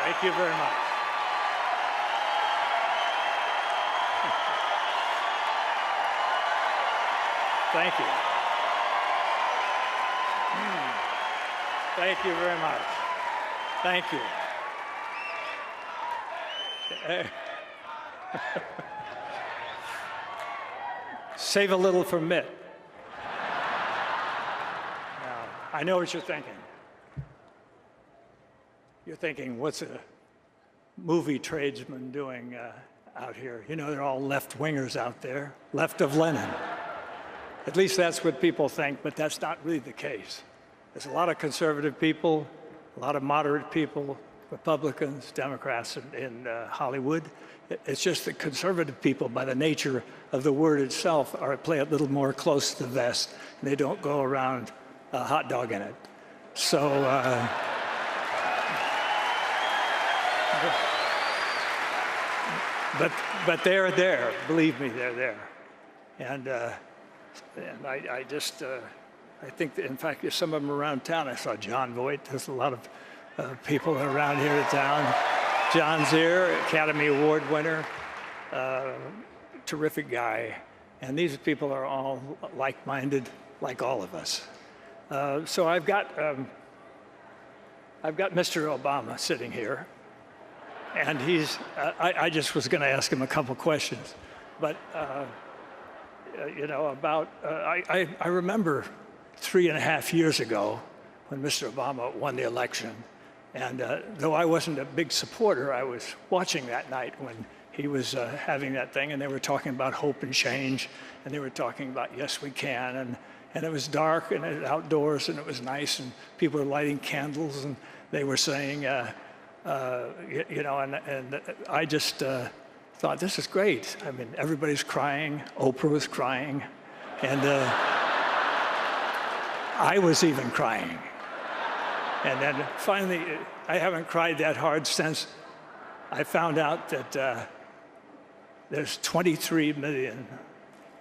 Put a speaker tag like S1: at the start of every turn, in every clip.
S1: Thank you very much. Thank you. Thank you very much. Thank you. Save a little for Mitt. Now, I know what you're thinking. You're thinking, what's a movie tradesman doing out here? You know, they're all left-wingers out there, left of Lenin. At least that's what people think, but that's not really the case. There's a lot of conservative people, a lot of moderate people, Republicans, Democrats in Hollywood. It's just that conservative people, by the nature of the word itself, play a little more close to the vest, and they don't go around hot dogging it. So, but they're there. Believe me, they're there. And I just, I think that, in fact, there's some of them around town. I saw John Voight. There's a lot of people around here in town. John's here, Academy Award winner, terrific guy. And these people are all like-minded, like all of us. So I've got Mr. Obama sitting here. And he's, I just was going to ask him a couple questions. But, you know, about, I remember 3.5 years ago when Mr. Obama won the election. And though I wasn't a big supporter, I was watching that night when he was having that thing, and they were talking about hope and change, and they were talking about yes, we can, and it was dark and it was outdoors and it was nice, and people were lighting candles, and they were saying, you know, and I just thought, this is great. I mean, everybody's crying. Oprah was crying, and I was even crying. And then finally, I haven't cried that hard since I found out that there's 23 million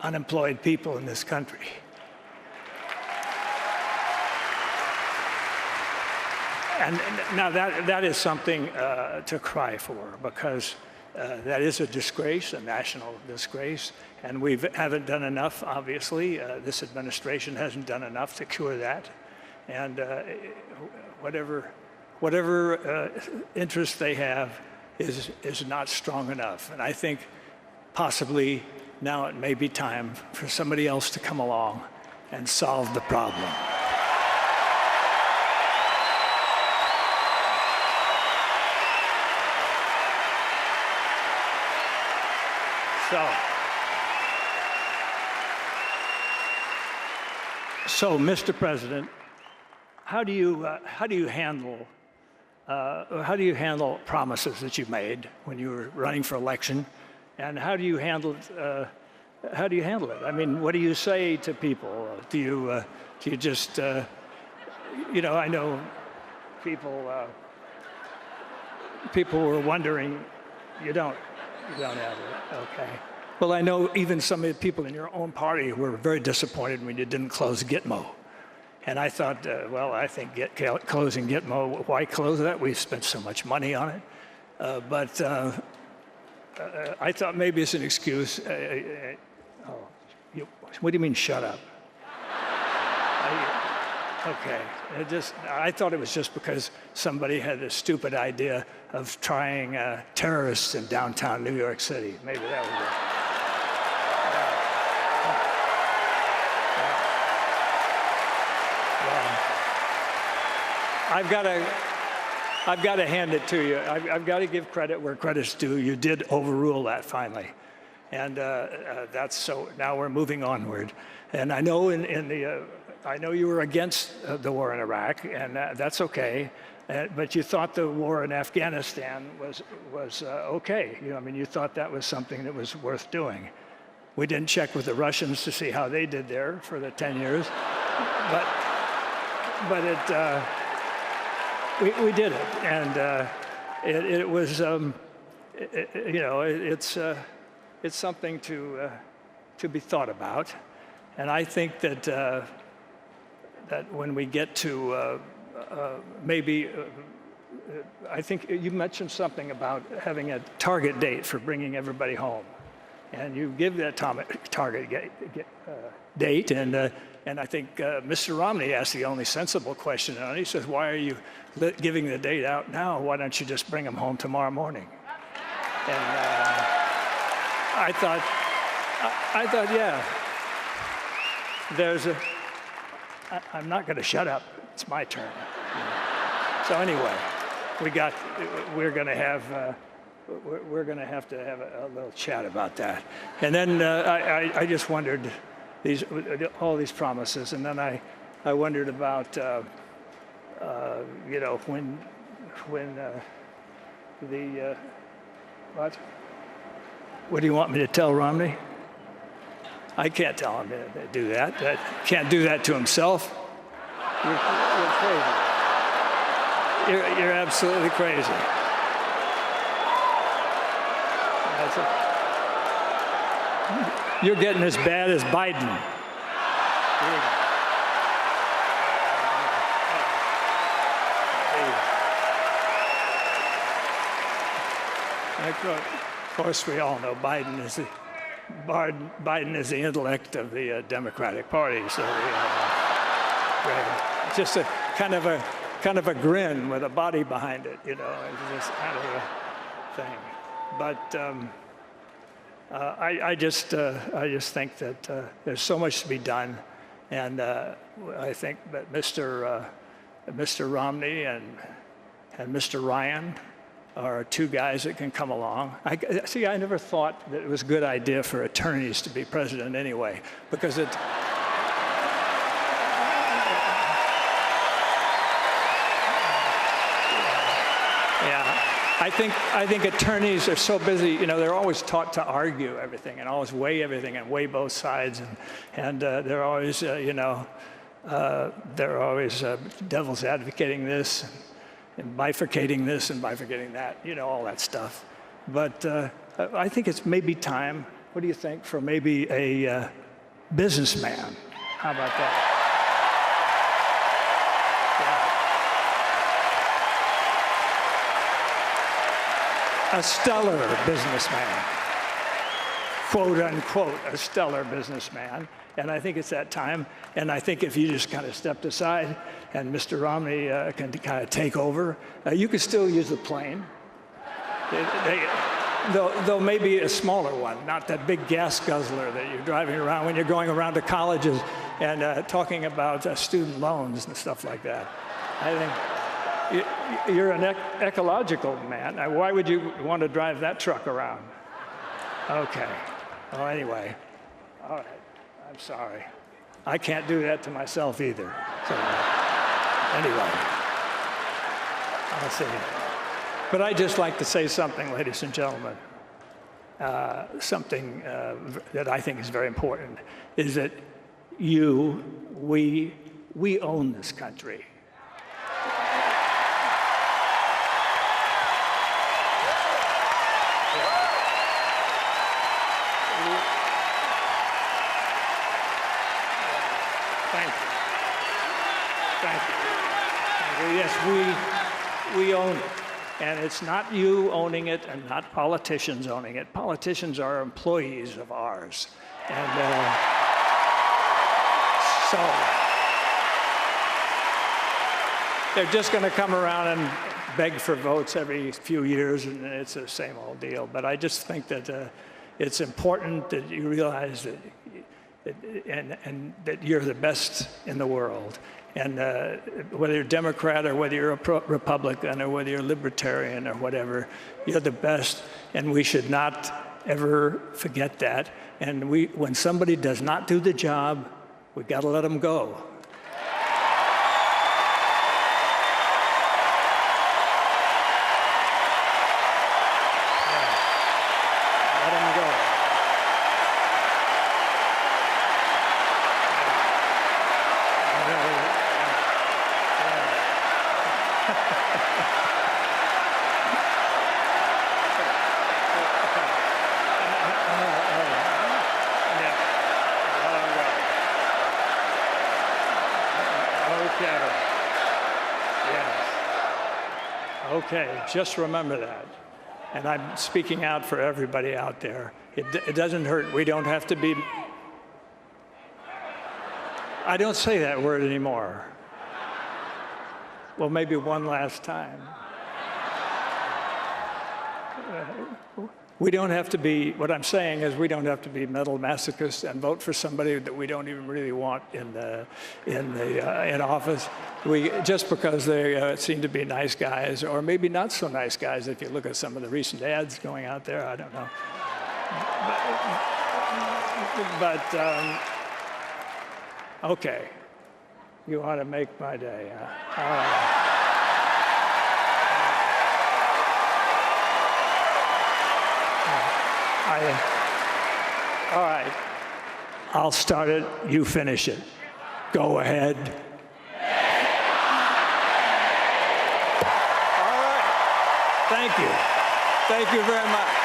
S1: unemployed people in this country. And now that is something to cry for, because that is a disgrace, a national disgrace, and we haven't done enough, obviously. This administration hasn't done enough to cure that. And whatever interest they have is not strong enough. And I think possibly now it may be time for somebody else to come along and solve the problem. So, Mr. President, how do you handle promises that you made when you were running for election, and how do you handle it? I mean, what do you say to people? Do you just you know? I know people were wondering. You don't have it. Okay. Well, I know even some of the people in your own party were very disappointed when you didn't close Gitmo. And I thought, well, I think closing Gitmo, why close that? We've spent so much money on it. But I thought maybe it's an excuse. What do you mean, shut up? Okay. I thought it was just because somebody had a stupid idea of trying terrorists in downtown New York City. Maybe that was it. I've got to hand it to you. I've got to give credit where credit's due. You did overrule that finally, and that's so. Now we're moving onward. And I know I know you were against the war in Iraq, and that's okay. But you thought the war in Afghanistan was okay. You know, I mean, you thought that was something that was worth doing. We didn't check with the Russians to see how they did there for the 10 years, but it. We did it, and it was, you know, it's something to be thought about, and I think that that when we get to maybe I think you mentioned something about having a target date for bringing everybody home. And you give that target date, and I think Mr. Romney asked the only sensible question, and he says, why are you giving the date out now? Why don't you just bring them home tomorrow morning? And I thought, yeah, I'm not going to shut up. It's my turn. So anyway, we're going to have to have a little chat about that. And then I just wondered all these promises, and then I wondered about when what do you want me to tell Romney? I can't tell him to do that. Can't do that to himself. You're crazy. You're absolutely crazy. You're getting as bad as Biden. Of course, we all know Biden is the intellect of the Democratic Party. So just a kind of a grin with a body behind it, It's just kind of a thing. But I just think that there's so much to be done, and I think that Mr. Romney and Mr. Ryan are two guys that can come along. I never thought that it was a good idea for attorneys to be president anyway, because it. I think attorneys are so busy, they're always taught to argue everything and always weigh everything and weigh both sides, and they're always, devil's advocating this and bifurcating this and bifurcating that, all that stuff. But I think it's maybe time, what do you think, for maybe a businessman? How about that? A stellar businessman, quote unquote, a stellar businessman. And I think it's that time. And I think if you just kind of stepped aside and Mr. Romney can kind of take over, you could still use the plane. Though maybe a smaller one, not that big gas guzzler that you're driving around when you're going around to colleges and talking about student loans and stuff like that. I think you're an ecological man. Why would you want to drive that truck around? Okay. Well, anyway. All right. I'm sorry. I can't do that to myself either. So, anyway. I'll see. But I'd just like to say something, ladies and gentlemen. Something that I think is very important is that we own this country. Thank you. Yes, we own it. And it's not you owning it and not politicians owning it. Politicians are employees of ours. And so they're just going to come around and beg for votes every few years, and it's the same old deal. But I just think that it's important that you realize that and that you're the best in the world. And whether you're Democrat or whether you're a Republican or whether you're libertarian or whatever, you're the best, and we should not ever forget that. And when somebody does not do the job, we've got to let them go. Okay, just remember that. And I'm speaking out for everybody out there. It doesn't hurt. We don't have to be. I don't say that word anymore. Well, maybe one last time. We don't have to be, what I'm saying is we don't have to be mental masochists and vote for somebody that we don't even really want in office. Just because they seem to be nice guys, or maybe not so nice guys if you look at some of the recent ads going out there, I don't know. Okay, you ought to make my day. Huh? All right. All right, I'll start it, you finish it. Go ahead. All right, thank you. Thank you very much.